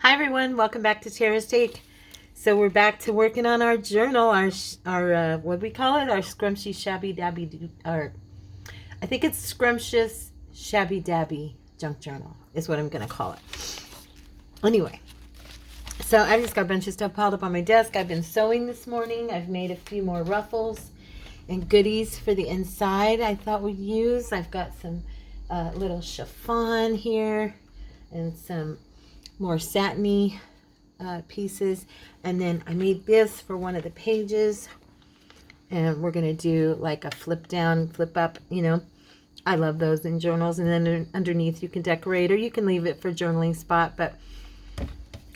Hi everyone, welcome back to Tara's Take. So we're back to working on our journal, our what do we call it? Our Scrumptious ShabbyDabby, or I think it's Scrumptious ShabbyDabby junk journal is what I'm gonna call it. Anyway, so I've just got a bunch of stuff piled up on my desk. I've been sewing this morning. I've made a few more ruffles and goodies for the inside I thought we'd use. I've got some little chiffon here and some more satiny pieces, and then I made this for one of the pages, and we're gonna do like a flip down, flip up, you know, I love those in journals. And then underneath you can decorate, or you can leave it for journaling spot, but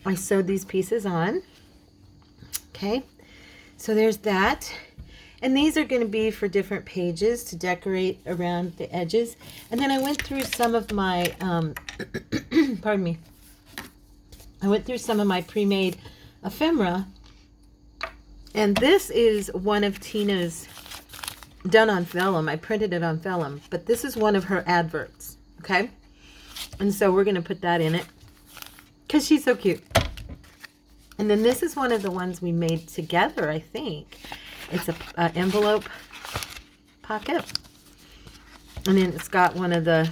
I sewed these pieces on. Okay, so there's that, and these are going to be for different pages to decorate around the edges. And then I went through some of my pardon me, I went through some of my pre-made ephemera, and this is one of Tina's, done on vellum. I printed it on vellum, but this is one of her adverts, okay? And so we're going to put that in it because she's so cute. And then this is one of the ones we made together, I think. It's a envelope pocket, and then it's got one of the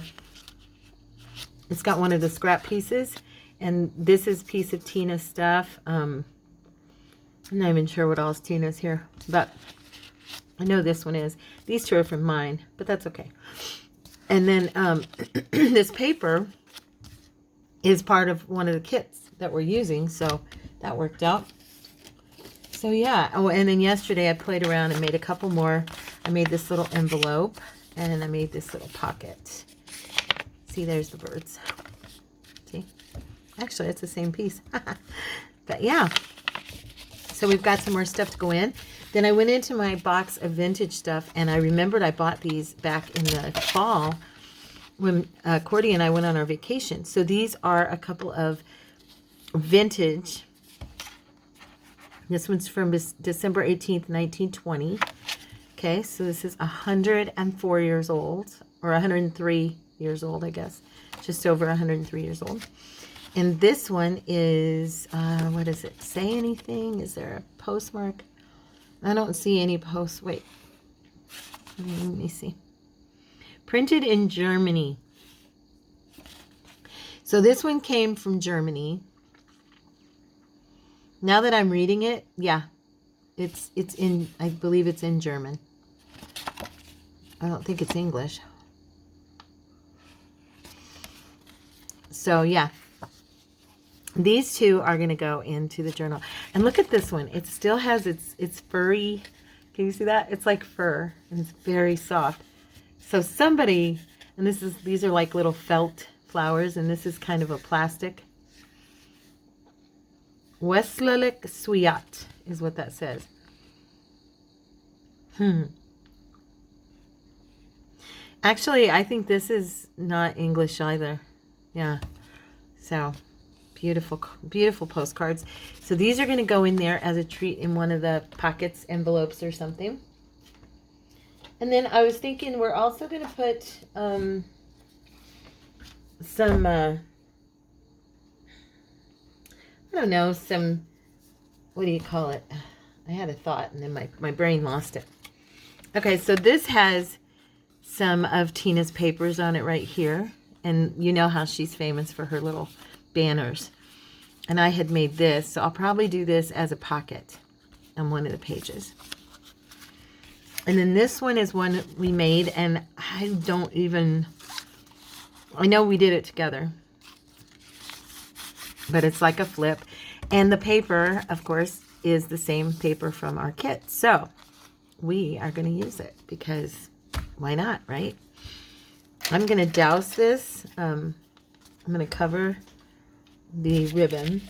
scrap pieces. And this is a piece of Tina's stuff. I'm not even sure what else Tina's here, but I know this one is. These two are from mine, but that's okay. And then this paper is part of one of the kits that we're using, so that worked out. So yeah. Oh, and then yesterday I played around and made a couple more. I made this little envelope, and I made this little pocket. See, there's the birds. See? Actually, it's the same piece. But yeah, so we've got some more stuff to go in. Then I went into my box of vintage stuff, and I remembered I bought these back in the fall when Cordy and I went on our vacation. So these are a couple of vintage. This one's from December 18th, 1920. Okay, so this is 104 years old, or 103 years old, I guess. Just over 103 years old. And this one is, what does it say anything? Is there a postmark? I don't see any post. Wait. Let me see. Printed in Germany. So this one came from Germany. Now that I'm reading it, yeah. It's in, I believe it's in German. I don't think it's English. So, yeah. These two are going to go into the journal. And look at this one. It still has its furry. Can you see that? It's like fur, and it's very soft. So somebody, and these are like little felt flowers, and this is kind of a plastic. Westlich Swiat is what that says. Actually, I think this is not English either. Yeah. So beautiful, beautiful postcards. So these are going to go in there as a treat in one of the pockets, envelopes, or something. And then I was thinking we're also going to put some, I don't know, some, what do you call it? I had a thought, and then my brain lost it. Okay, so this has some of Tina's papers on it right here. And you know how she's famous for her little banners. And I had made this, so I'll probably do this as a pocket on one of the pages. And then this one is one we made, and I know we did it together, but it's like a flip. And the paper, of course, is the same paper from our kit. So we are going to use it because why not, right? I'm going to douse this. I'm going to cover the ribbon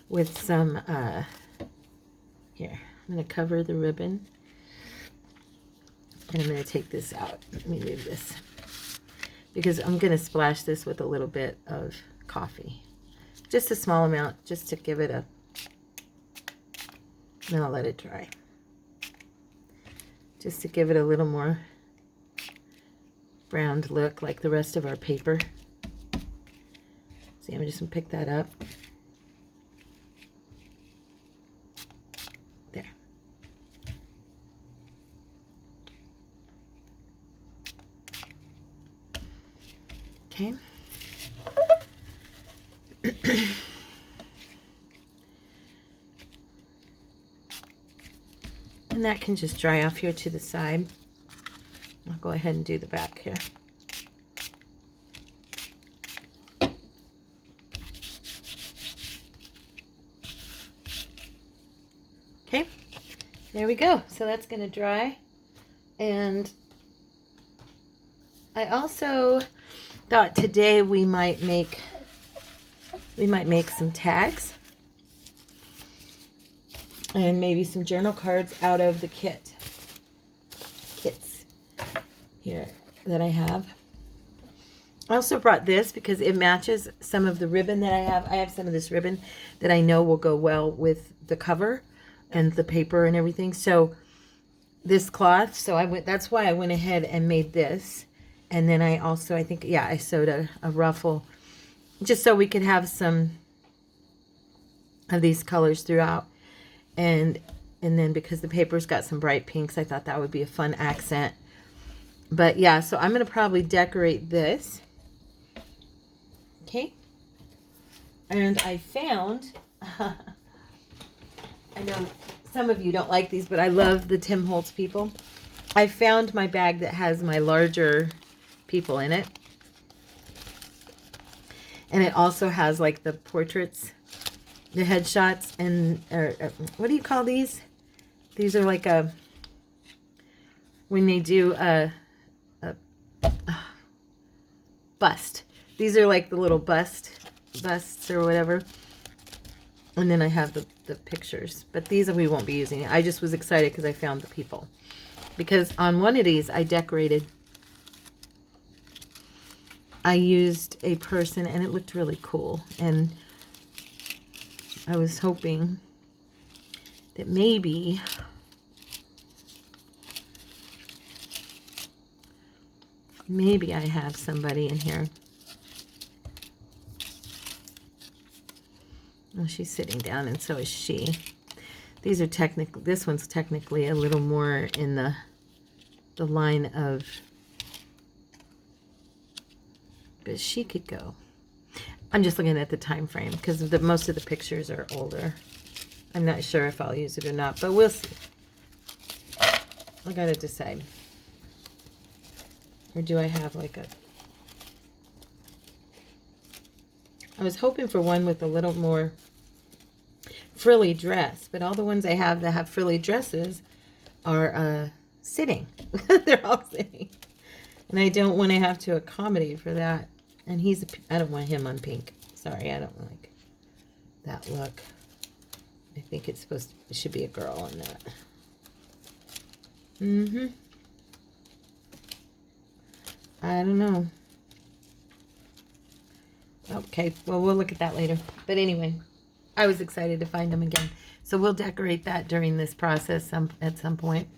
with some, here, I'm going to cover the ribbon, and I'm going to take this out. Let me move this, because I'm going to splash this with a little bit of coffee. Just a small amount, just to give it a, then I'll let it dry. Just to give it a little more browned look like the rest of our paper. See, I'm just going to pick that up. There. Okay. And that can just dry off here to the side. I'll go ahead and do the back here. Okay, there we go. So that's going to dry. And I also thought today we might make some tags and maybe some journal cards out of the kits here that I have. I also brought this because it matches some of the ribbon that I have. I have some of this ribbon that I know will go well with the cover and the paper and everything. So this cloth, that's why I went ahead and made this. And then I also, I think, yeah, I sewed a ruffle just so we could have some of these colors throughout. And then because the paper's got some bright pinks, I thought that would be a fun accent. But yeah, so I'm going to probably decorate this. Okay. And I found, I know some of you don't like these, but I love the Tim Holtz people. I found my bag that has my larger people in it. And it also has like the portraits, the headshots, and what do you call these? These are like when they do a bust. These are like the little busts or whatever. And then I have the pictures. But these we won't be using. I just was excited because I found the people. Because on one of these I used a person and it looked really cool. And I was hoping that maybe I have somebody in here. Oh, she's sitting down and so is she. These are this one's technically a little more in the line of, but she could go. I'm just looking at the time frame because most of the pictures are older. I'm not sure if I'll use it or not, but we'll see. I gotta decide. Or do I have like I was hoping for one with a little more frilly dress, but all the ones I have that have frilly dresses are sitting. They're all sitting. And I don't want to have to accommodate for that. And I don't want him on pink. Sorry, I don't like that look. I think it should be a girl on that. I don't know. Okay, well, we'll look at that later. But anyway, I was excited to find them again. So we'll decorate that during this process at some point.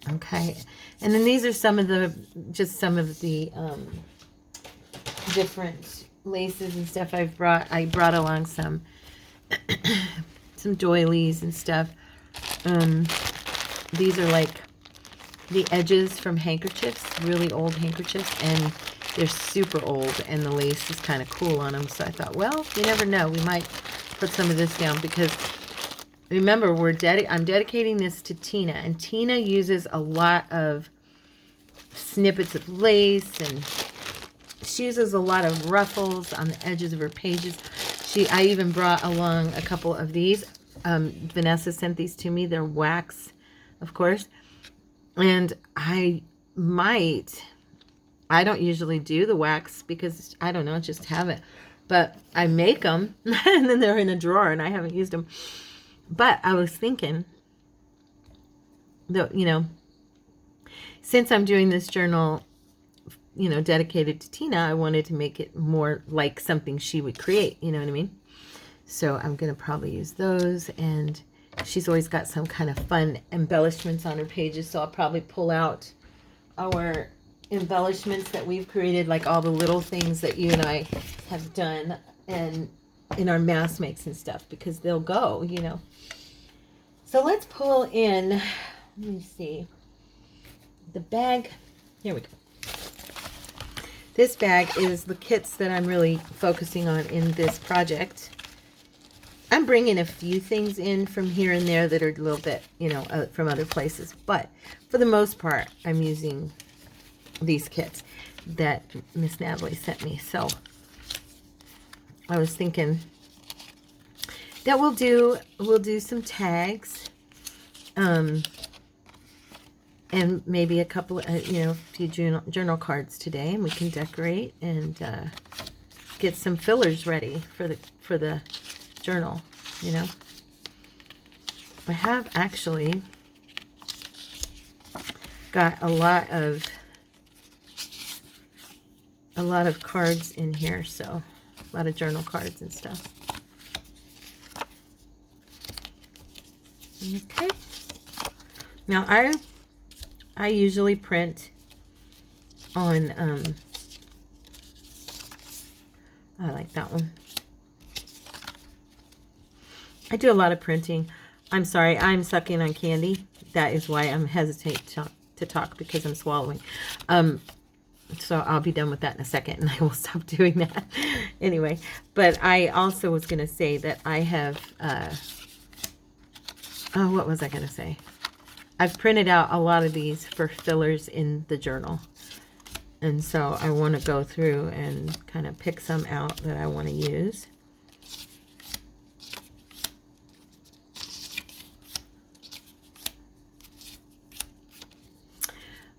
Okay, and then these are some of the different laces and stuff I've brought. I brought along some doilies and stuff. These are like the edges from handkerchiefs, really old handkerchiefs, and they're super old, and the lace is kind of cool on them. So I thought, well, you never know. We might put some of this down because remember, I'm dedicating this to Tina, and Tina uses a lot of snippets of lace, and she uses a lot of ruffles on the edges of her pages. I even brought along a couple of these. Vanessa sent these to me. They're wax, of course. And I don't usually do the wax because, I don't know, I just haven't. But I make them, and then they're in a drawer, and I haven't used them. But I was thinking, since I'm doing this journal, dedicated to Tina, I wanted to make it more like something she would create, you know what I mean? So I'm going to probably use those, and she's always got some kind of fun embellishments on her pages, so I'll probably pull out our embellishments that we've created, like all the little things that you and I have done and in our mass makes and stuff, because they'll go, you know. So let's pull in, let me see, the bag. Here we go. This bag is the kits that I'm really focusing on in this project. I'm bringing a few things in from here and there that are a little bit, you know, from other places. But for the most part, I'm using these kits that Miss Natalie sent me. So I was thinking that we'll do some tags, and maybe a couple of, you know, a few journal cards today, and we can decorate and get some fillers ready for the journal, you know. I have actually got a lot of cards in here, so a lot of journal cards and stuff. Okay. Now I usually print on I like that one. I do a lot of printing. I'm sorry, I'm sucking on candy. That is why I'm hesitant to talk, because I'm swallowing. So I'll be done with that in a second, and I will stop doing that. Anyway, but I also was going to say that I have, oh, what was I going to say? I've printed out a lot of these for fillers in the journal. And so I want to go through and kind of pick some out that I want to use.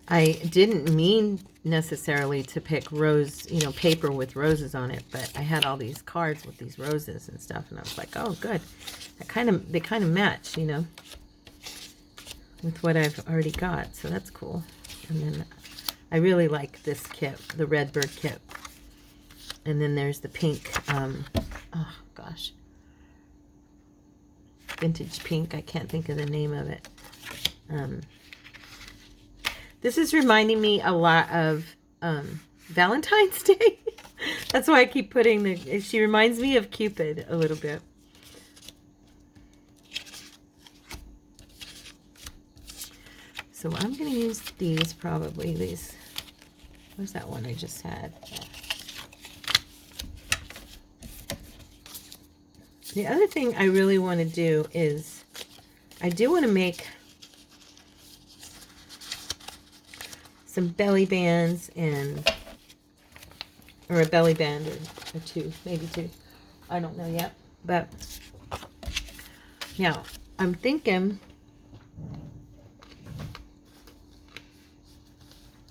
I didn't mean necessarily to pick rose, you know, paper with roses on it, but I had all these cards with these roses and stuff, and I was like, oh, good. They kind of match, you know, with what I've already got, so that's cool. And then I really like this kit, the Redbird kit. And then there's the pink, oh gosh, vintage pink. I can't think of the name of it. This is reminding me a lot of Valentine's Day. That's why I keep putting she reminds me of Cupid a little bit. So I'm going to use these, probably these. Where's that one I just had? The other thing I really want to do is, I do want to make some belly bands, or a belly band or two, maybe two. I don't know yet. But now I'm thinking,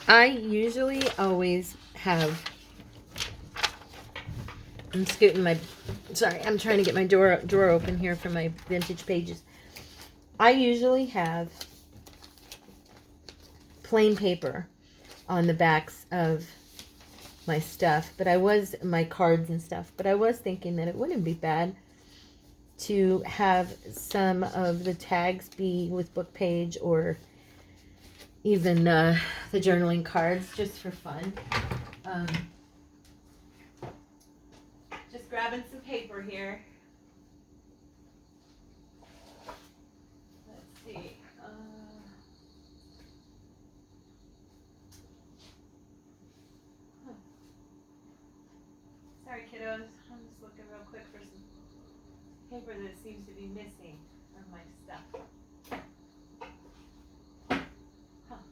I usually always have, I'm scooting my, sorry, I'm trying to get my drawer open here for my vintage pages. I usually have plain paper on the backs of my stuff, but my cards and stuff, but I was thinking that it wouldn't be bad to have some of the tags be with book page, or even the journaling cards, just for fun. Just grabbing some paper here. Let's see. Sorry, kiddos. I'm just looking real quick for some paper that seems to be missing of my stuff. Huh.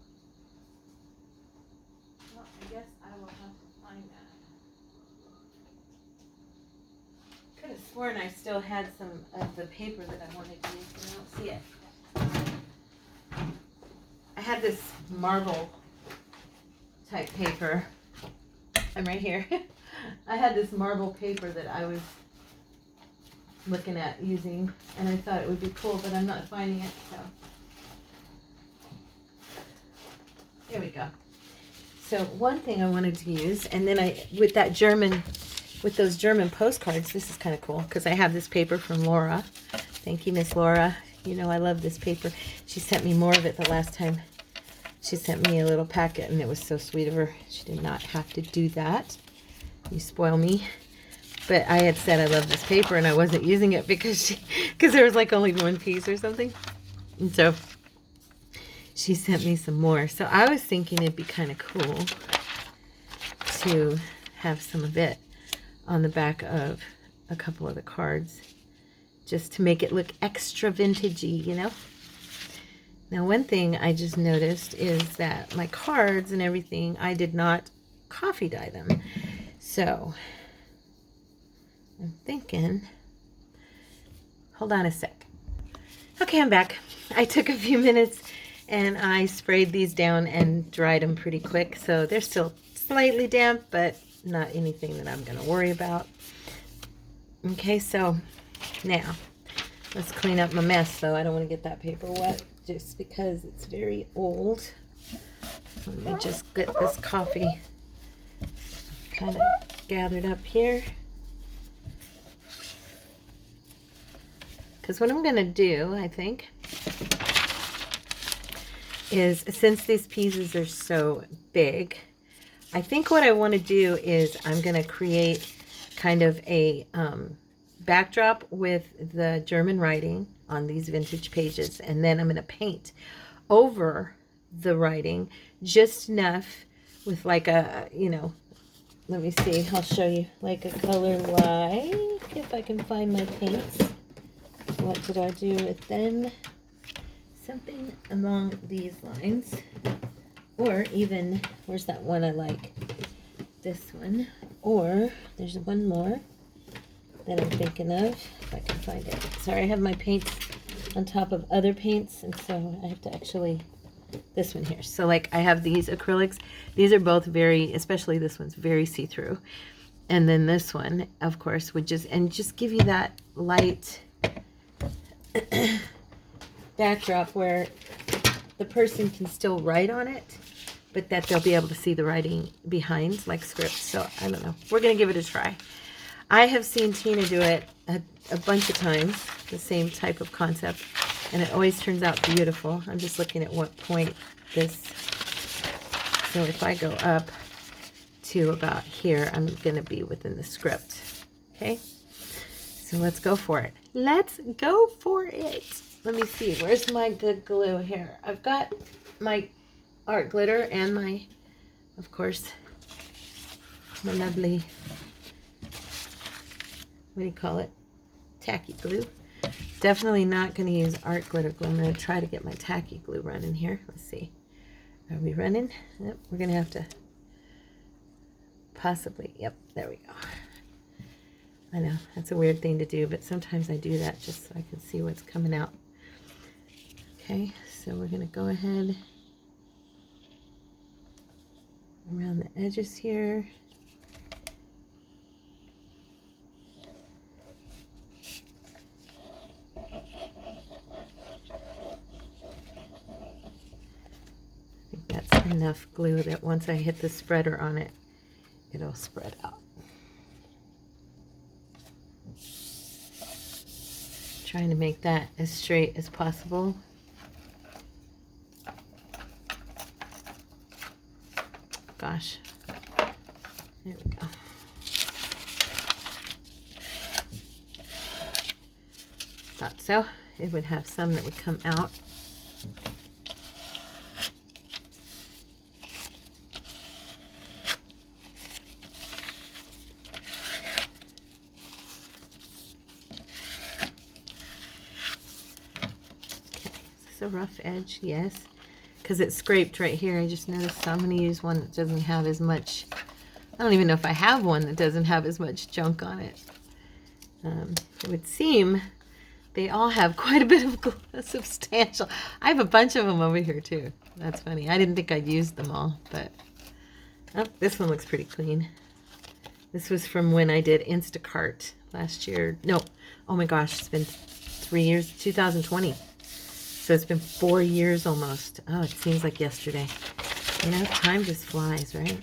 Well, I guess I will have to find that. Could have sworn I still had some of the paper that I wanted to use, but I don't see it. I had this marble type paper. I'm right here. I had this marble paper that I was looking at using, and I thought it would be cool, but I'm not finding it, so. Here we go. So one thing I wanted to use, and then with those German postcards, this is kind of cool, because I have this paper from Laura. Thank you, Miss Laura. You know I love this paper. She sent me more of it the last time She sent me a little packet, and it was so sweet of her. She did not have to do that. You spoil me. But I had said I love this paper, and I wasn't using it because there was like only one piece or something. And so she sent me some more. So I was thinking it'd be kind of cool to have some of it on the back of a couple of the cards, just to make it look extra vintagey, you know? Now, one thing I just noticed is that my cards and everything, I did not coffee dye them. So I'm thinking, hold on a sec. Okay, I'm back. I took a few minutes and I sprayed these down and dried them pretty quick. So they're still slightly damp, but not anything that I'm going to worry about. Okay, so now let's clean up my mess, though. I don't want to get that paper wet just because it's very old. Let me just get this coffee kind of gathered up here. Because what I'm going to do, I think, is since these pieces are so big, I think what I want to do is I'm going to create kind of a backdrop with the German writing on these vintage pages, and then I'm going to paint over the writing just enough with like a, you know, let me see, I'll show you, like a color like, if I can find my paints. What did I do with them? Something along these lines, or even, where's that one I like? This one, or there's one more that I'm thinking of, if I can find it. Sorry, I have my paints on top of other paints, and so I have to actually, this one here. So like I have these acrylics. These are both very, especially this one's very see-through. And then this one, of course, would just give you that light backdrop where the person can still write on it, but that they'll be able to see the writing behind, like scripts. So I don't know. We're going to give it a try. I have seen Tina do it a bunch of times, the same type of concept, and it always turns out beautiful. I'm just looking at what point this, so if I go up to about here, I'm going to be within the script. Okay, so let's go for it. Let's go for it. Let me see, where's my good glue here? I've got my art glitter and my, of course, my lovely, what do you call it? Tacky glue. Definitely not going to use art glitter glue. I'm going to try to get my tacky glue running here. Let's see. Are we running? Yep, we're going to have to possibly. Yep, there we go. I know, that's a weird thing to do, but sometimes I do that just so I can see what's coming out. Okay, so we're going to go ahead around the edges here. That's enough glue that once I hit the spreader on it, it'll spread out. Trying to make that as straight as possible. Gosh, there we go. Thought so. It would have some that would come out. A rough edge, yes, because it's scraped right here. I just noticed, so I'm going to use one that doesn't have as much. I don't even know if I have one that doesn't have as much junk on it. It would seem they all have quite a bit of substantial. I have a bunch of them over here too. That's funny. I didn't think I'd used them all, but oh, this one looks pretty clean. This was from when I did Instacart last year. No, oh my gosh, it's been 3 years, 2020. So it's been 4 years almost. Oh, it seems like yesterday. You know, time just flies, right?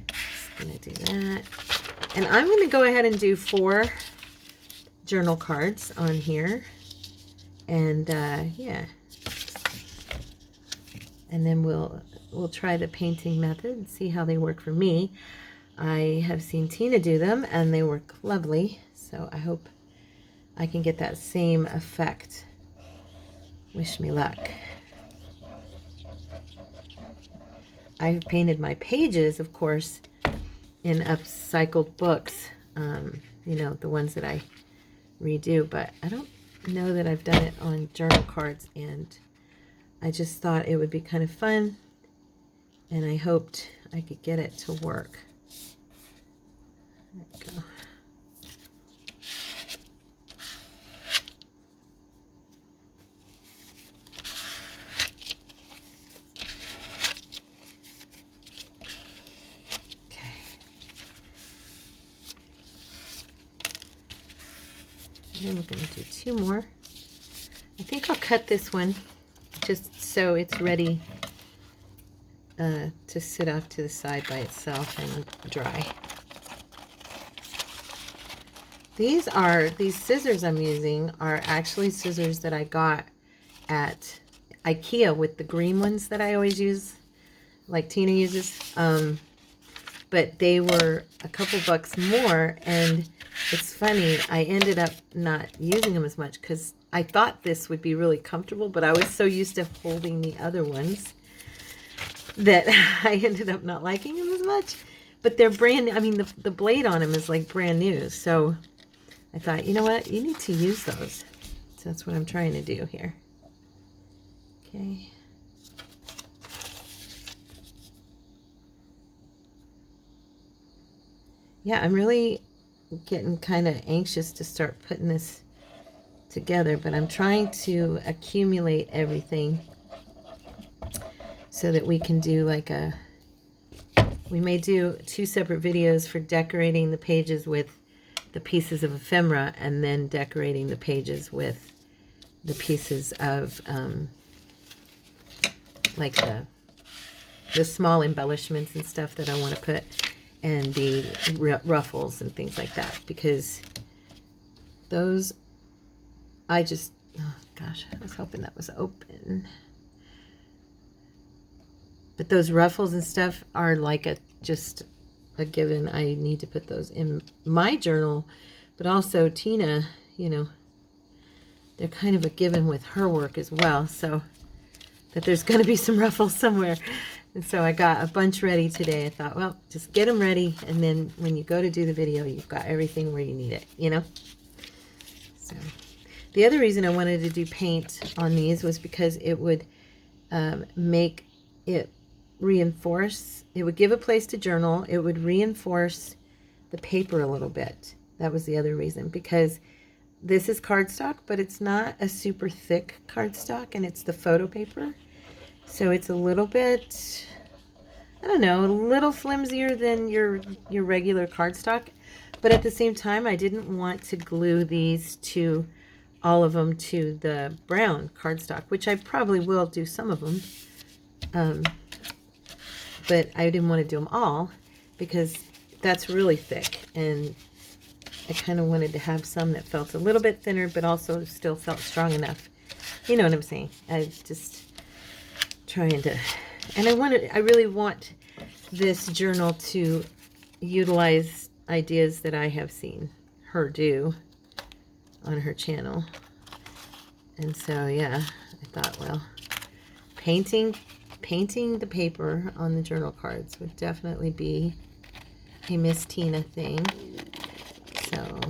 Just gonna do that. And I'm gonna go ahead and do 4 journal cards on here. And yeah. and then we'll try the painting method and see how they work for me. I have seen Tina do them and they work lovely, so I hope I can get that same effect. Wish me luck. I've painted my pages, of course, in upcycled books, you know, the ones that I redo, but I don't know that I've done it on journal cards, and I just thought it would be kind of fun, and I hoped I could get it to work. There we go. And we're going to do 2 more. I think I'll cut this one just so it's ready to sit off to the side by itself and dry. These scissors I'm using are actually scissors that I got at IKEA with the green ones that I always use, like Tina uses. But they were a couple bucks more, and it's funny, I ended up not using them as much because I thought this would be really comfortable, but I was so used to holding the other ones that I ended up not liking them as much. But they're brand new. I mean, the blade on them is like brand new. So I thought, you know what? You need to use those. So that's what I'm trying to do here. Okay. Yeah, I'm really getting kind of anxious to start putting this together, but I'm trying to accumulate everything so that we can do like we may do 2 separate videos for decorating the pages with the pieces of ephemera, and then decorating the pages with the pieces of like the small embellishments and stuff that I want to put, and the ruffles and things like that, because those, I just, oh gosh, I was hoping that was open. But those ruffles and stuff are like just a given. I need to put those in my journal, but also Tina, you know, they're kind of a given with her work as well, so that there's going to be some ruffles somewhere. And so I got a bunch ready today. I thought, well, just get them ready, and then when you go to do the video, you've got everything where you need it, you know? So the other reason I wanted to do paint on these was because it would make it reinforce. It would give a place to journal. It would reinforce the paper a little bit. That was the other reason, because this is cardstock, but it's not a super thick cardstock, and it's the photo paper. So it's a little bit, I don't know, a little flimsier than your regular cardstock. But at the same time, I didn't want to glue these to, all of them to the brown cardstock, which I probably will do some of them. But I didn't want to do them all because that's really thick. And I kind of wanted to have some that felt a little bit thinner, but also still felt strong enough. You know what I'm saying? I just trying to, and I really want this journal to utilize ideas that I have seen her do on her channel. And so, yeah, I thought, well, painting the paper on the journal cards would definitely be a Miss Tina thing. So,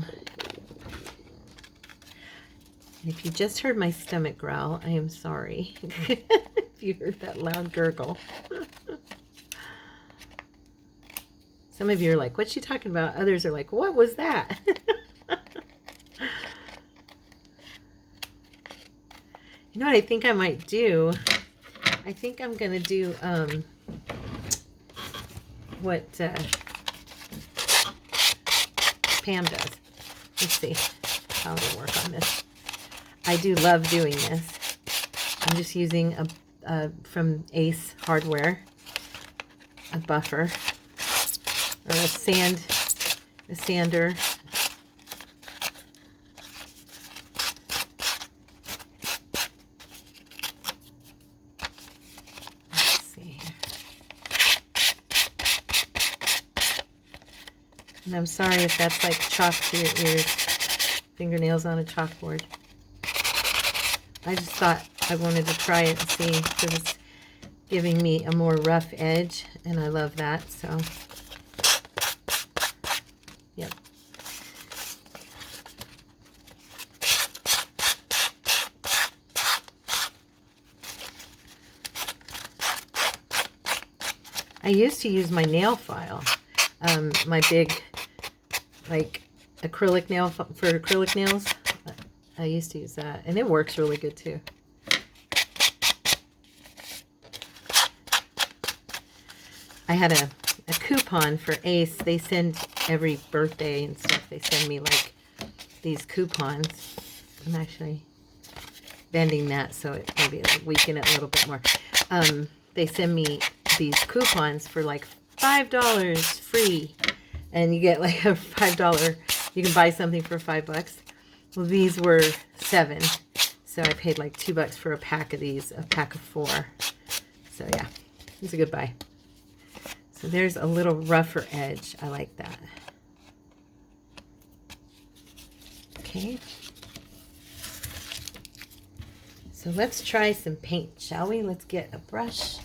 if you just heard my stomach growl, I am sorry. If you heard that loud gurgle. Some of you are like, what's she talking about? Others are like, what was that? You know what I think I might do? I think I'm going to do what Pam does. Let's see how to work on this. I do love doing this. I'm just using from Ace Hardware, a buffer, or a sander. And I'm sorry if that's like chalk to your ears. Fingernails on a chalkboard. I just thought I wanted to try it and see, because it's giving me a more rough edge, and I love that, so. Yep. I used to use my nail file, my big, like, acrylic nail for acrylic nails. I used to use that, and it works really good too. I had a coupon for Ace. They send every birthday and stuff. They send me like these coupons. I'm actually bending that so it maybe it'll weaken it a little bit more. They send me these coupons for like $5 free, and you get like a $5. You can buy something for $5. Well, these were 7, so I paid like $2 for a pack of these, a pack of 4. So yeah, it's a good buy. So there's a little rougher edge. I like that. Okay. So let's try some paint, shall we? Let's get a brush.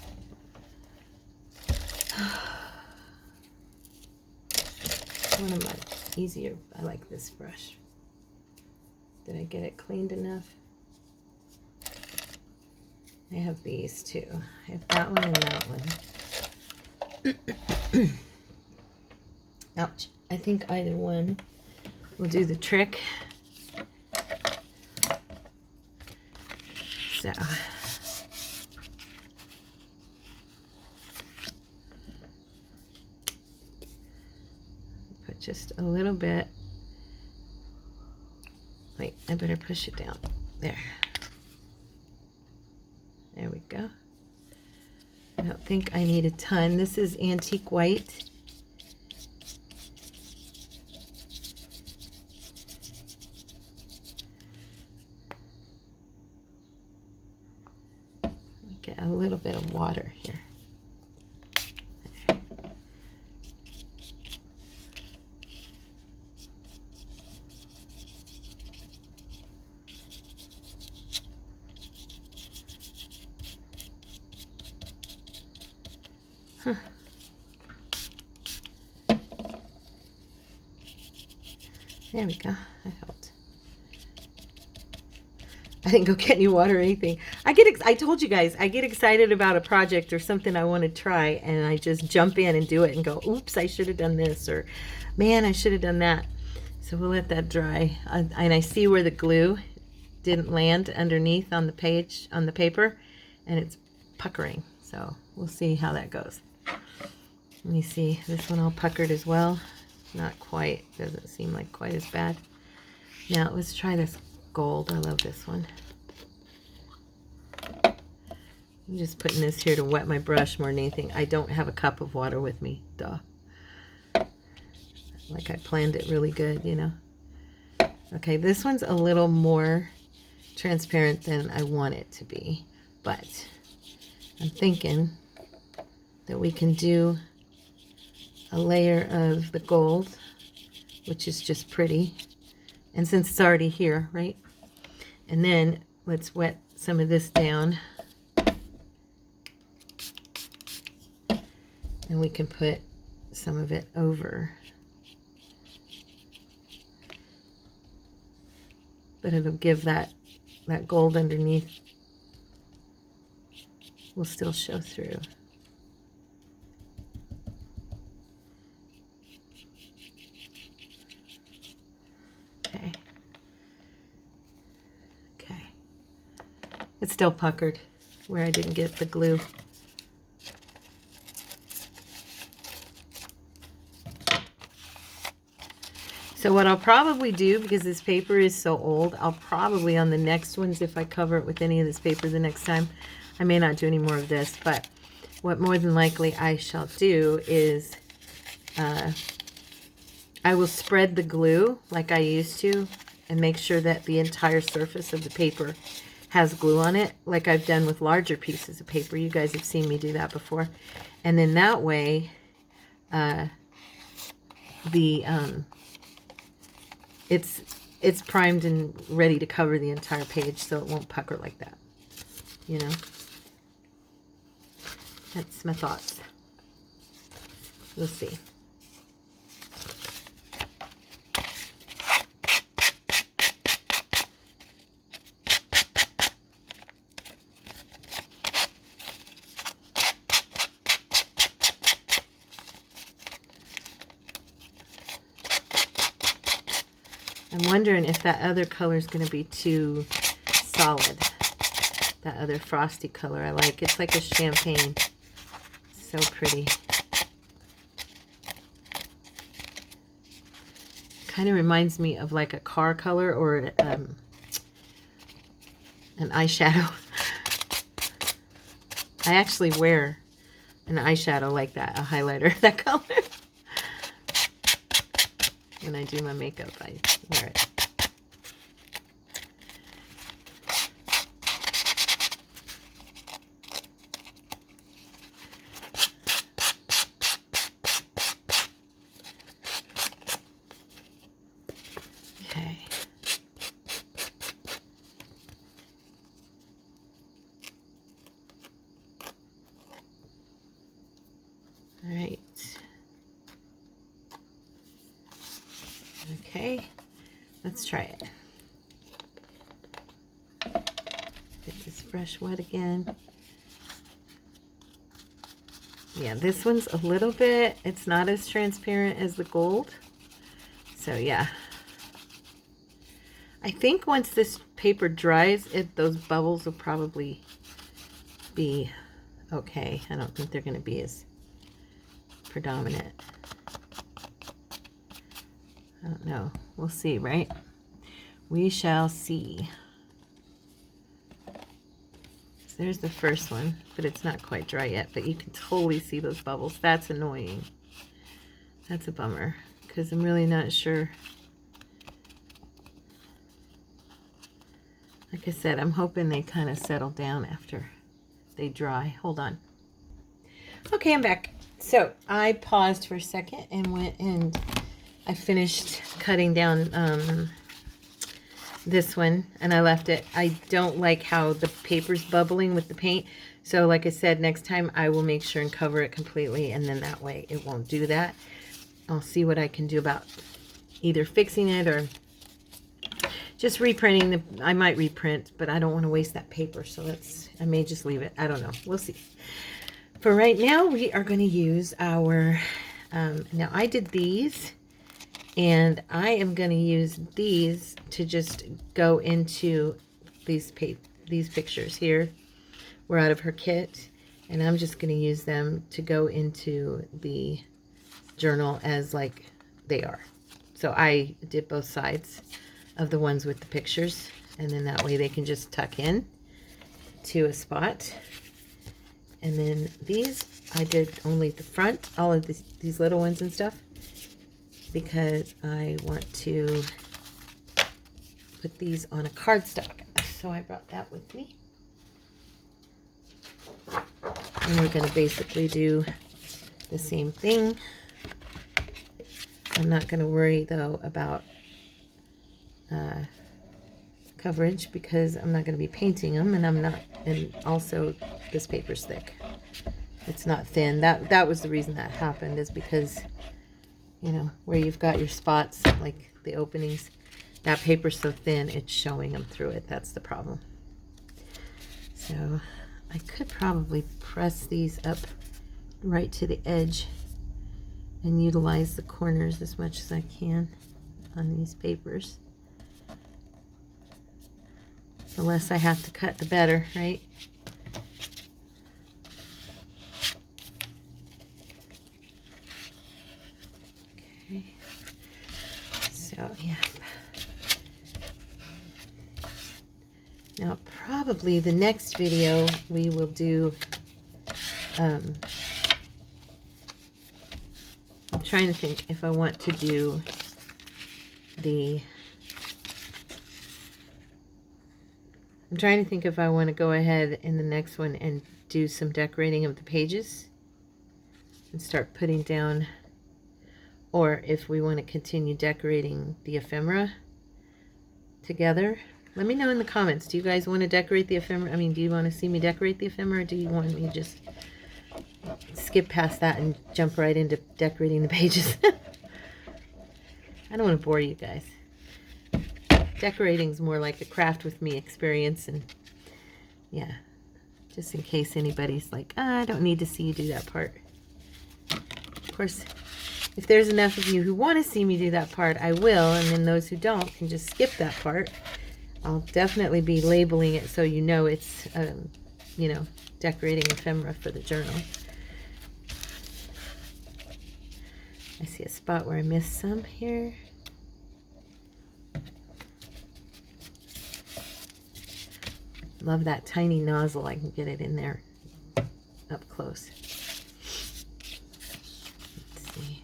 One of my easier. I like this brush. Did I get it cleaned enough? I have these too. I have that one and that one. Ouch. I think either one will do the trick. So put just a little bit. Wait, I better push it down. There. There we go. I don't think I need a ton. This is antique white. Get a little bit of water here. Huh. There we go. That helped. I didn't go get any water or anything. I told you guys, I get excited about a project or something I want to try, and I just jump in and do it and go, oops, I should have done this, or man, I should have done that. So we'll let that dry. And I see where the glue didn't land underneath on the page, on the paper, and it's puckering. So we'll see how that goes. Let me see, this one all puckered as well. Not quite, doesn't seem like quite as bad. Now let's try this gold. I love this one. I'm just putting this here to wet my brush more than anything. I don't have a cup of water with me, duh. Like I planned it really good, you know. Okay, this one's a little more transparent than I want it to be, but I'm thinking that we can do a layer of the gold, which is just pretty. And since it's already here, right? And then let's wet some of this down. And we can put some of it over. But it'll give that gold underneath will still show through. Okay. Okay. It's still puckered where I didn't get the glue. So what I'll probably do, because this paper is so old, I'll probably on the next ones, if I cover it with any of this paper the next time, I may not do any more of this, but what more than likely I shall do is I will spread the glue like I used to and make sure that the entire surface of the paper has glue on it, like I've done with larger pieces of paper. You guys have seen me do that before. And then that way, the it's primed and ready to cover the entire page, so it won't pucker like that, you know. That's my thoughts. We'll see. I'm wondering if that other color is going to be too solid. That other frosty color I like. It's like a champagne. So pretty. Kind of reminds me of like a car color or an eyeshadow. I actually wear an eyeshadow like that, a highlighter that color. When I do my makeup, I wear it. Okay. All right. Okay, let's try it. Get this brush wet again. Yeah, this one's a little bit, it's not as transparent as the gold. So yeah. I think once this paper dries, those bubbles will probably be okay. I don't think they're going to be as predominant. I don't know. We'll see, right? We shall see. So there's the first one, but it's not quite dry yet, but you can totally see those bubbles. That's annoying. That's a bummer, because I'm really not sure. Like I said, I'm hoping they kind of settle down after they dry. Hold on. Okay, I'm back. So I paused for a second and went and I finished cutting down this one, and I left it. I don't like how the paper's bubbling with the paint. So like I said, next time I will make sure and cover it completely, and then that way it won't do that. I'll see what I can do about either fixing it or just reprinting. I might reprint, but I don't want to waste that paper. So I may just leave it. I don't know. We'll see. For right now, we are going to use our, now I did these. And I am going to use these to just go into these pictures here. We're out of her kit. And I'm just going to use them to go into the journal as like they are. So I did both sides of the ones with the pictures. And then that way they can just tuck in to a spot. And then these, I did only the front, all of these little ones and stuff, because I want to put these on a cardstock. So I brought that with me. And we're going to basically do the same thing. I'm not going to worry, though, about coverage, because I'm not going to be painting them, and also this paper's thick. It's not thin. That was the reason that happened, is because, you know, where you've got your spots, like the openings, that paper's so thin, it's showing them through it. That's the problem. So I could probably press these up right to the edge and utilize the corners as much as I can on these papers. The less I have to cut, the better, right? Okay. So, yeah. Now, probably the next video we will do, I'm trying to think if I want to do I'm trying to think if I want to go ahead in the next one and do some decorating of the pages and start putting down or if we want to continue decorating the ephemera together. Let me know in the comments. Do you guys want to decorate the ephemera? I mean, do you want to see me decorate the ephemera, or do you want me to just skip past that and jump right into decorating the pages? I don't want to bore you guys. Decorating's more like a craft with me experience, and yeah, just in case anybody's like, I don't need to see you do that part. Of course, if there's enough of you who want to see me do that part, I will, and then those who don't can just skip that part. I'll definitely be labeling it so you know it's, you know, decorating ephemera for the journal. I see a spot where I missed some here. Love that tiny nozzle. I can get it in there up close. Let's see.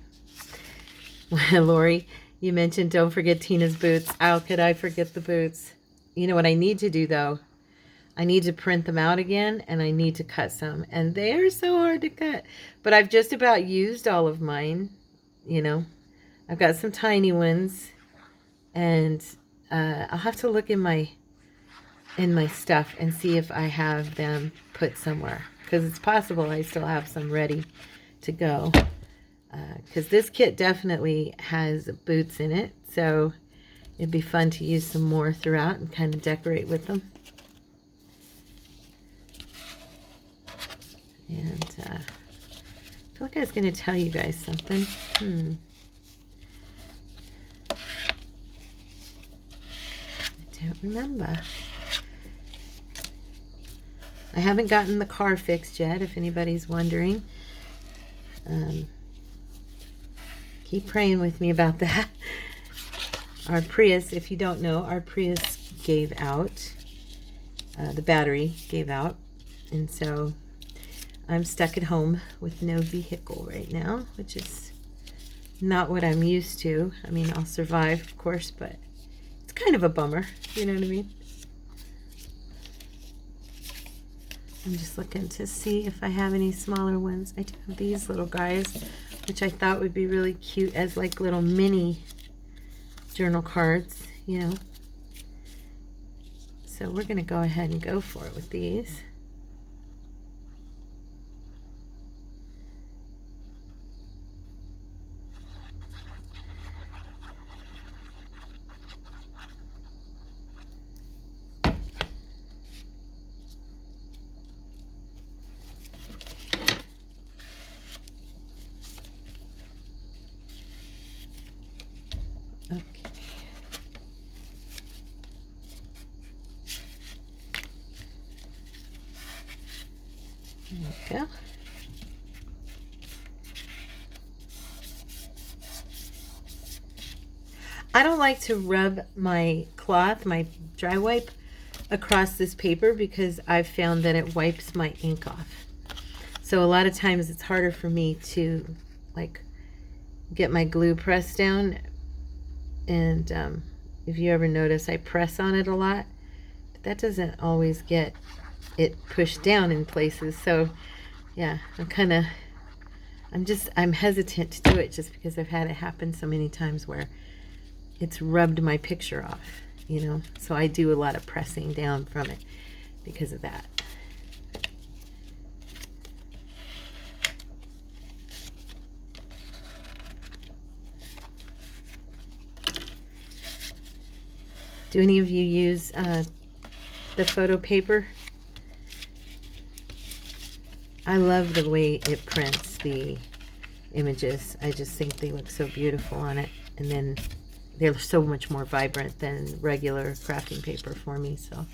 Lori, you mentioned don't forget Tina's boots. How could I forget the boots? You know what I need to do, though? I need to print them out again, and I need to cut some. And they are so hard to cut. But I've just about used all of mine, you know. I've got some tiny ones. And I'll have to look in my stuff and see if I have them put somewhere. Because it's possible I still have some ready to go. Because this kit definitely has boots in it. So it'd be fun to use some more throughout and kind of decorate with them. And I feel like I was going to tell you guys something. I don't remember. I haven't gotten the car fixed yet, if anybody's wondering. Keep praying with me about that. Our Prius, if you don't know, our Prius gave out. The battery gave out. And so I'm stuck at home with no vehicle right now, which is not what I'm used to. I mean, I'll survive, of course, but it's kind of a bummer. You know what I mean? I'm just looking to see if I have any smaller ones. I do have these little guys, which I thought would be really cute as like little mini journal cards, you know. So we're going to go ahead and go for it with these. There we go. I don't like to rub my cloth, my dry wipe, across this paper because I've found that it wipes my ink off. So a lot of times it's harder for me to like get my glue pressed down. And if you ever notice, I press on it a lot, but that doesn't always get it pushed down in places. So yeah, I'm hesitant to do it just because I've had it happen so many times where it's rubbed my picture off, you know. So I do a lot of pressing down from it because of that. Do any of you use the photo paper? I love the way it prints the images. I just think they look so beautiful on it. And then they're so much more vibrant than regular crafting paper for me. So,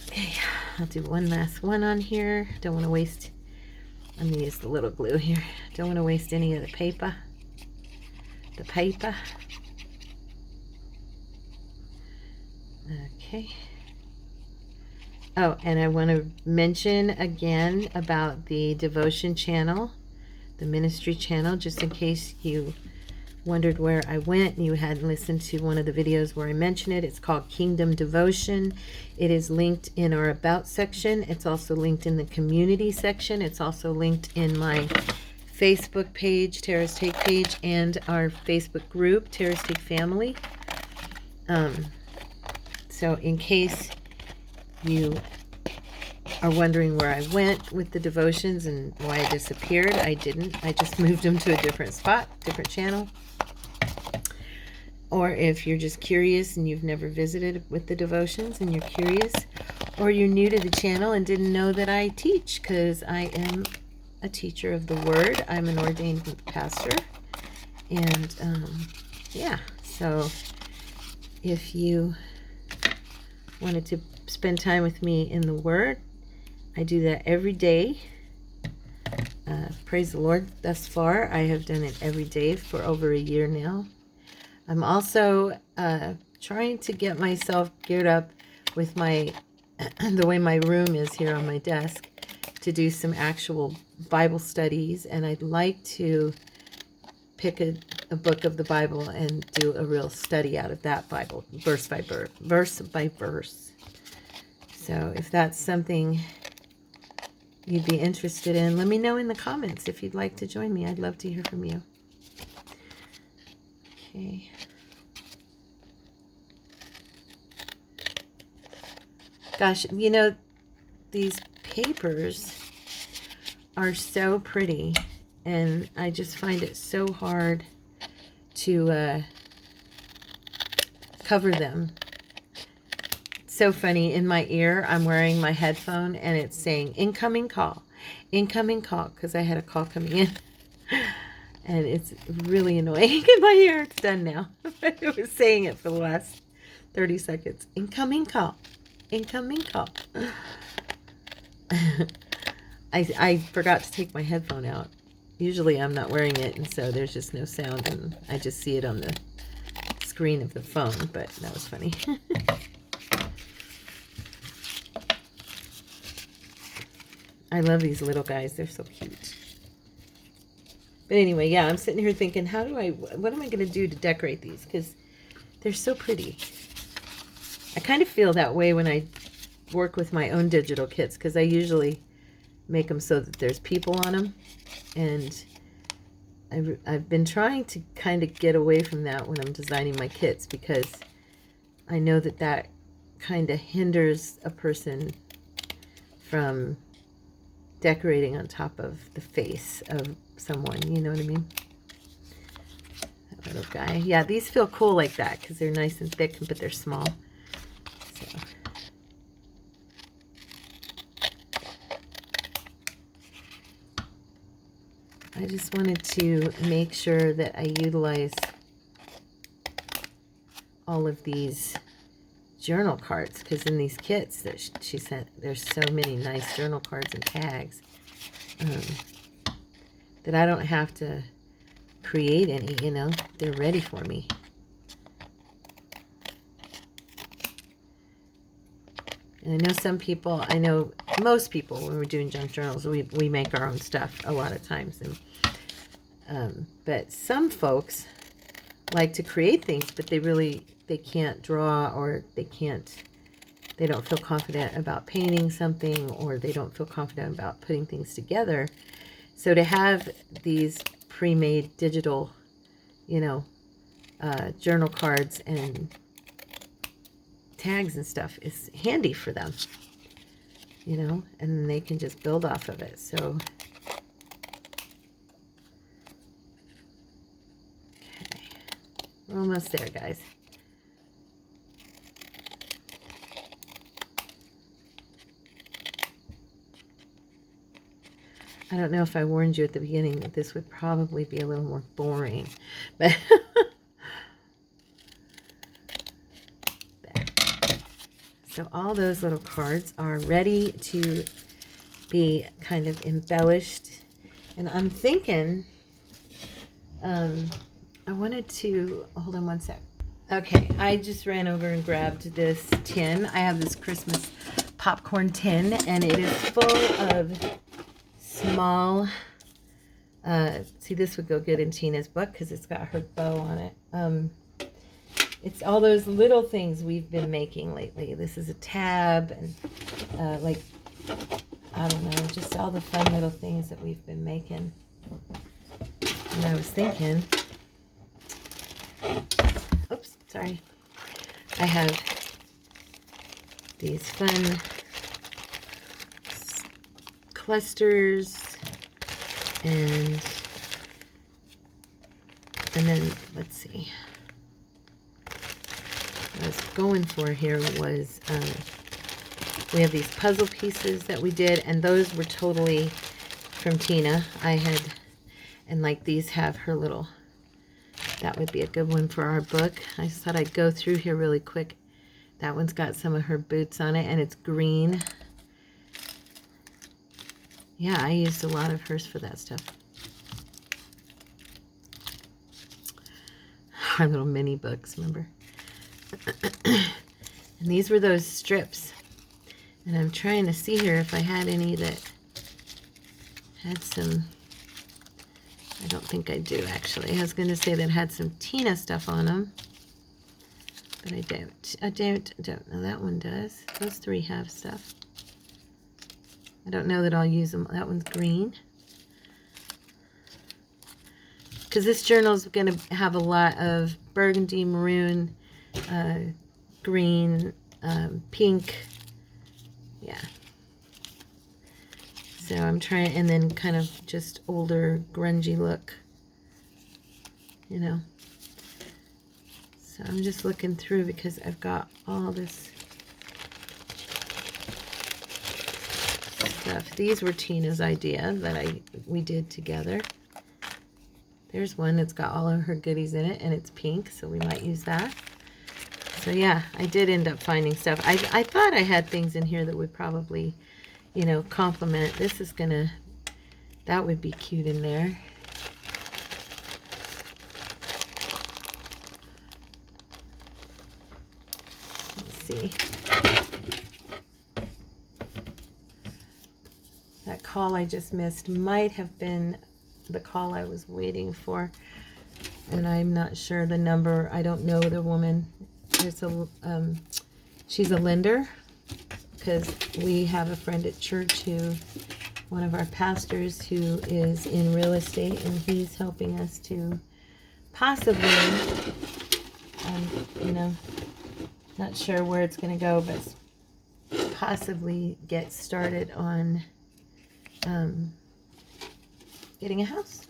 okay, I'll do one last one on here. Don't want to waste, I'm going to use the little glue here. Don't want to waste any of the paper. Okay. Oh, and I want to mention again about the devotion channel, the ministry channel, just in case you wondered where I went and you hadn't listened to one of the videos where I mention it. It's called Kingdom Devotion. It is linked in our About section. It's also linked in the community section. It's also linked in my Facebook page, Tara's Take page, and our Facebook group, Tara's Take Family. So in case you are wondering where I went with the devotions and why I disappeared, I didn't. I just moved them to a different spot, different channel. Or if you're just curious and you've never visited with the devotions and you're curious, or you're new to the channel and didn't know that I teach, because I am a teacher of the Word. I'm an ordained pastor. And yeah, so if you wanted to spend time with me in the Word, I do that every day. Praise the Lord. Thus far, I have done it every day for over a year now. I'm also trying to get myself geared up with my the way my room is here on my desk to do some actual Bible studies, and I'd like to pick a book of the Bible and do a real study out of that Bible, verse by verse. So if that's something you'd be interested in, let me know in the comments if you'd like to join me. I'd love to hear from you. Okay. Gosh, you know, these papers are so pretty, and I just find it so hard to cover them. It's so funny. In my ear, I'm wearing my headphone, and it's saying, incoming call, because I had a call coming in. And it's really annoying in my ear. It's done now. I was saying it for the last 30 seconds. Incoming call. Incoming call. I forgot to take my headphone out. Usually I'm not wearing it, and so there's just no sound, and I just see it on the screen of the phone, but that was funny. I love these little guys. They're so cute. But anyway, yeah, I'm sitting here thinking, what am I going to do to decorate these? Because they're so pretty. I kind of feel that way when I work with my own digital kits, because I usually make them so that there's people on them. And I've been trying to kind of get away from that when I'm designing my kits, because I know that that kind of hinders a person from decorating on top of the face of someone, you know what I mean? That little guy. Yeah, these feel cool like that because they're nice and thick, but they're small. So. I just wanted to make sure that I utilize all of these journal cards, because in these kits that she sent, there's so many nice journal cards and tags that I don't have to create any, you know, they're ready for me. And I know some people, I know most people, when we're doing junk journals, we make our own stuff a lot of times. And but some folks like to create things, but they can't draw, or they don't feel confident about painting something, or they don't feel confident about putting things together. So to have these pre-made digital, you know, journal cards and tags and stuff is handy for them, you know, and they can just build off of it. So okay, we're almost there, guys. I don't know if I warned you at the beginning that this would probably be a little more boring, but so all those little cards are ready to be kind of embellished. And I'm thinking, I wanted to, hold on one sec. Okay, I just ran over and grabbed this tin. I have this Christmas popcorn tin, and it is full of small, see, this would go good in Tina's book because it's got her bow on it. It's all those little things we've been making lately. This is a tab, and like, I don't know, just all the fun little things that we've been making. And I was thinking, oops, sorry. I have these fun clusters, and then let's see. What I was going for here was we have these puzzle pieces that we did, and those were totally from Tina. I had, and like these have her little, that would be a good one for our book. I just thought I'd go through here really quick. That one's got some of her boots on it, and it's green. Yeah, I used a lot of hers for that stuff. Our little mini books, remember? And these were those strips. And I'm trying to see here if I had any that had some, I don't think I do actually. I was going to say that had some Tina stuff on them, but I don't. I don't know. That one does. Those three have stuff. I don't know that I'll use them. That one's green. Because this journal is going to have a lot of burgundy, maroon, green, pink. Yeah. So I'm trying, and then kind of just older, grungy look, you know. So I'm just looking through because I've got all this stuff. These were Tina's idea that we did together. There's one that's got all of her goodies in it, and it's pink, so we might use that. So yeah, I did end up finding stuff. I thought I had things in here that would probably, you know, complement. This is gonna, that would be cute in there. Let's see. That call I just missed might have been the call I was waiting for, and I'm not sure the number. I don't know the woman. There's a she's a lender, because we have a friend at church who, one of our pastors, who is in real estate, and he's helping us to possibly, you know, not sure where it's going to go, but possibly get started on getting a house.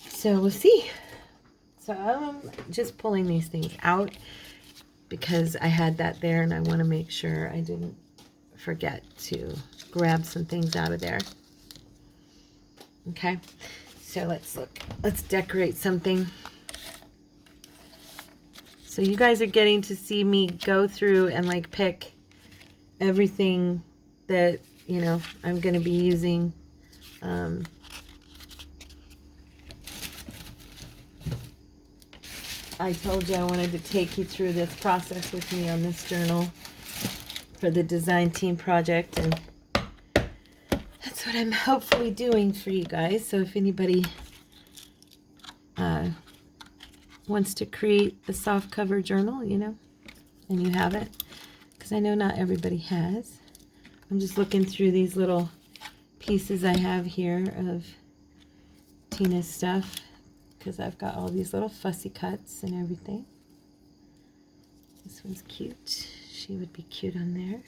So we'll see. So I'm just pulling these things out because I had that there, and I want to make sure I didn't forget to grab some things out of there. Okay, so let's look. Let's decorate something. So you guys are getting to see me go through and like pick everything that, you know, I'm going to be using. I told you I wanted to take you through this process with me on this journal for the design team project, and that's what I'm hopefully doing for you guys. So if anybody wants to create a soft cover journal, you know, and you have it, because I know not everybody has. I'm just looking through these little pieces I have here of Tina's stuff, because I've got all these little fussy cuts and everything. This one's cute. She would be cute on there.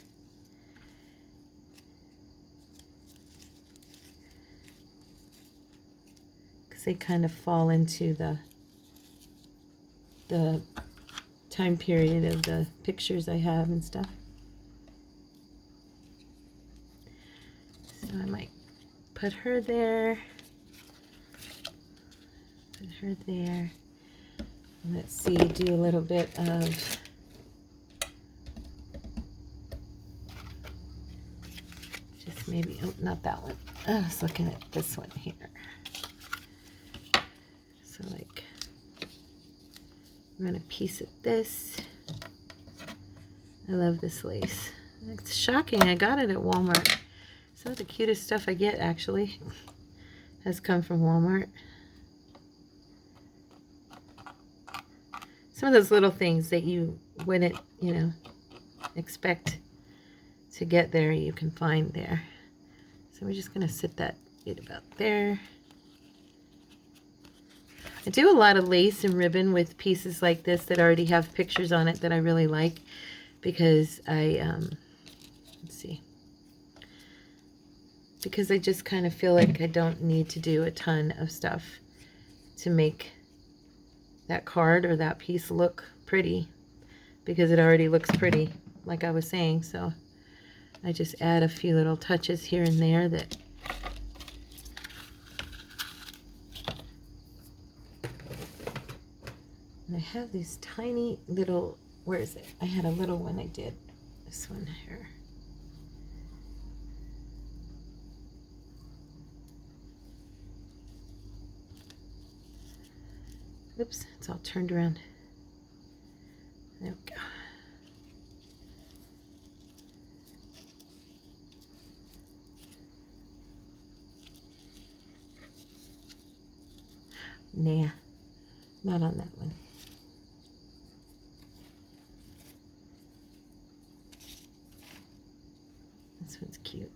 Because they kind of fall into the time period of the pictures I have and stuff. So I might put her there. Put her there. Let's see, do a little bit of just maybe, oh, not that one. I was looking at this one here. So like, I'm gonna piece at this. I love this lace. It's shocking, I got it at Walmart. Some of the cutest stuff I get actually has come from Walmart. Some of those little things that you wouldn't, you know, expect to get there, you can find there. So we're just going to sit that bit about there. I do a lot of lace and ribbon with pieces like this that already have pictures on it that I really like, because let's see, because I just kind of feel like I don't need to do a ton of stuff to make that card or that piece look pretty, because it already looks pretty, like I was saying. So I just add a few little touches here and there that and I have these tiny little, where is it? I had a little one I did. This one here. Oops, it's all turned around. There we go. Nah, not on that one. This one's cute.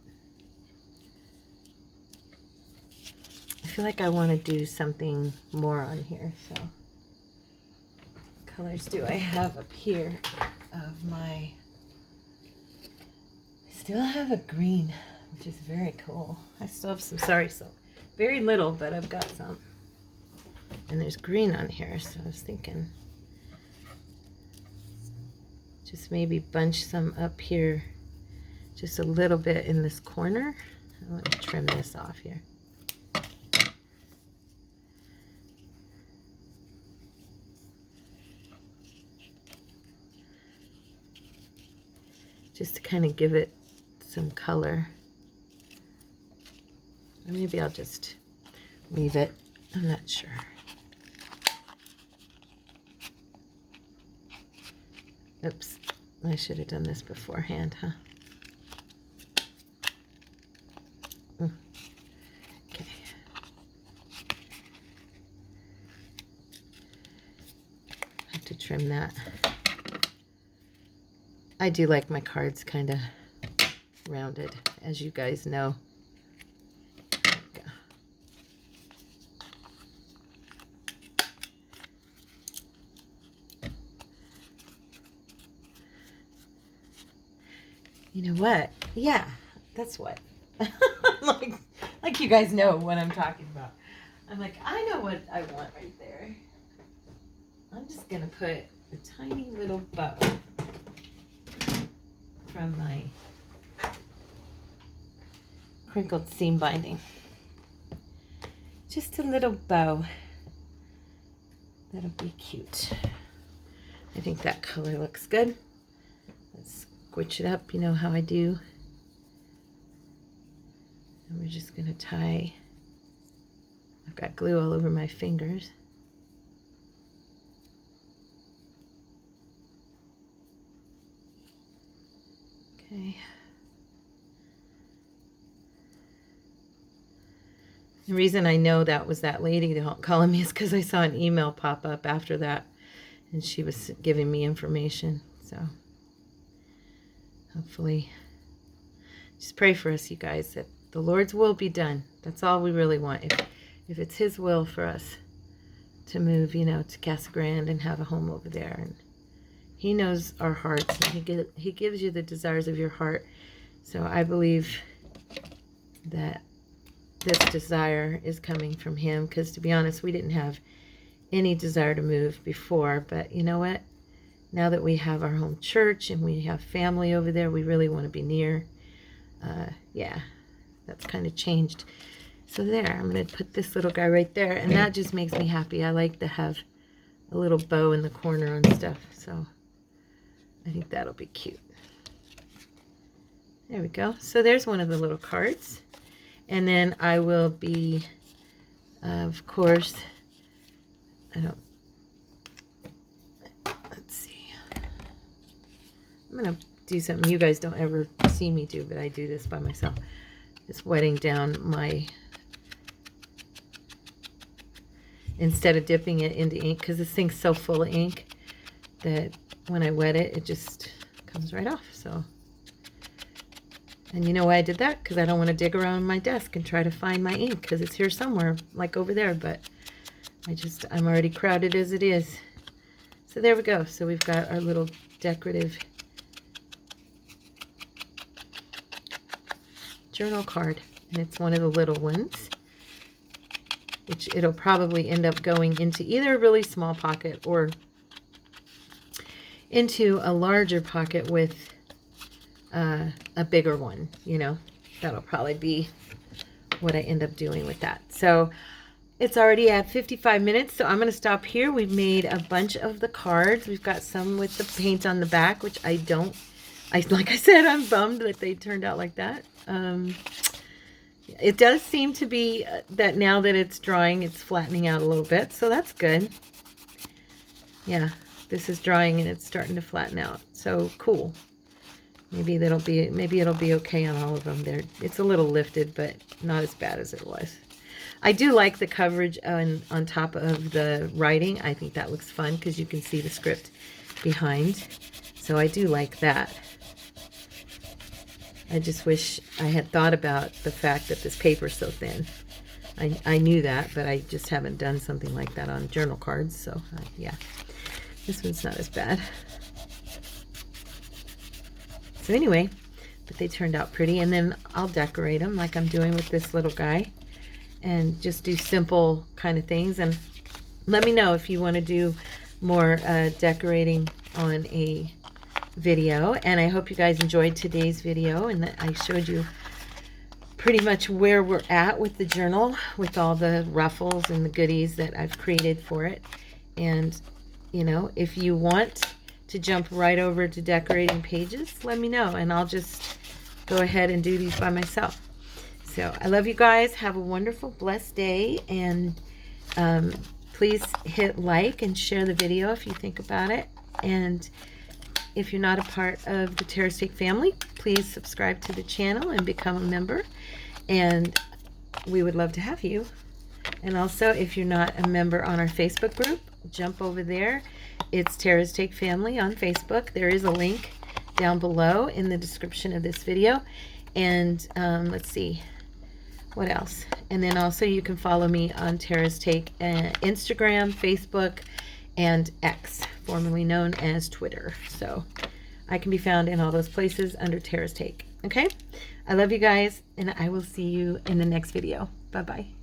I feel like I want to do something more on here, so what colors do I have up here of my, I still have a green, which is very cool. I still have some Sorry Silk. Very little, but I've got some. And there's green on here, so I was thinking just maybe bunch some up here just a little bit in this corner. I want to trim this off here. Just to kind of give it some color. Or maybe I'll just leave it. I'm not sure. Oops, I should have done this beforehand, huh? Okay. I have to trim that. I do like my cards kind of rounded, as you guys know. There we go. You know what? Yeah, that's what. like you guys know what I'm talking about. I'm like, I know what I want right there. I'm just gonna put a tiny little bow from my crinkled seam binding. Just a little bow. That'll be cute. I think that color looks good. Let's squitch it up, you know how I do. And we're just gonna tie, I've got glue all over my fingers. Okay. The reason I know that was that lady calling me is because I saw an email pop up after that, and she was giving me information. So hopefully, just pray for us, you guys, that the Lord's will be done. That's all we really want. If it's His will for us to move, you know, to Casa Grande and have a home over there, and He knows our hearts, and He gives you the desires of your heart. So I believe that this desire is coming from Him, because to be honest, we didn't have any desire to move before, but you know what? Now that we have our home church and we have family over there, we really want to be near. Yeah, that's kind of changed. So there, I'm going to put this little guy right there, and that just makes me happy. I like to have a little bow in the corner and stuff, so I think that'll be cute. There we go. So there's one of the little cards. And then I will be, of course, let's see. I'm going to do something you guys don't ever see me do, but I do this by myself. Just wetting down my, instead of dipping it into ink, because this thing's so full of ink that when I wet it, it just comes right off. So, and you know why I did that? Because I don't want to dig around my desk and try to find my ink, because it's here somewhere, like over there. But I'm already crowded as it is. So there we go. So we've got our little decorative journal card, and it's one of the little ones, which it'll probably end up going into either a really small pocket or into a larger pocket with a bigger one, you know. That'll probably be what I end up doing with that. So it's already at 55 minutes, so I'm going to stop here. We've made a bunch of the cards. We've got some with the paint on the back, which like I said, I'm bummed that they turned out like that. It does seem to be that now that it's drying, it's flattening out a little bit, so that's good. Yeah, this is drying and it's starting to flatten out, so cool. Maybe it'll be okay on all of them. It's a little lifted, but not as bad as it was. I do like the coverage on top of the writing. I think that looks fun because you can see the script behind. So I do like that. I just wish I had thought about the fact that this paper's so thin. I knew that, but I just haven't done something like that on journal cards. So yeah, this one's not as bad. So anyway, but they turned out pretty, and then I'll decorate them like I'm doing with this little guy, and just do simple kind of things. And let me know if you want to do more decorating on a video. And I hope you guys enjoyed today's video, and that I showed you pretty much where we're at with the journal, with all the ruffles and the goodies that I've created for it. And you know, if you want to jump right over to decorating pages, let me know, and I'll just go ahead and do these by myself. So I love you guys. Have a wonderful, blessed day, and please hit like and share the video if you think about it. And if you're not a part of the Terrace Take family, please subscribe to the channel and become a member, and we would love to have you. And also, if you're not a member on our Facebook group, jump over there. It's Terrace Take Family on Facebook. There is a link down below in the description of this video. And let's see, what else? And then also you can follow me on Terrace Take Instagram, Facebook, and X, formerly known as Twitter. So I can be found in all those places under Terrace Take. Okay? I love you guys, and I will see you in the next video. Bye-bye.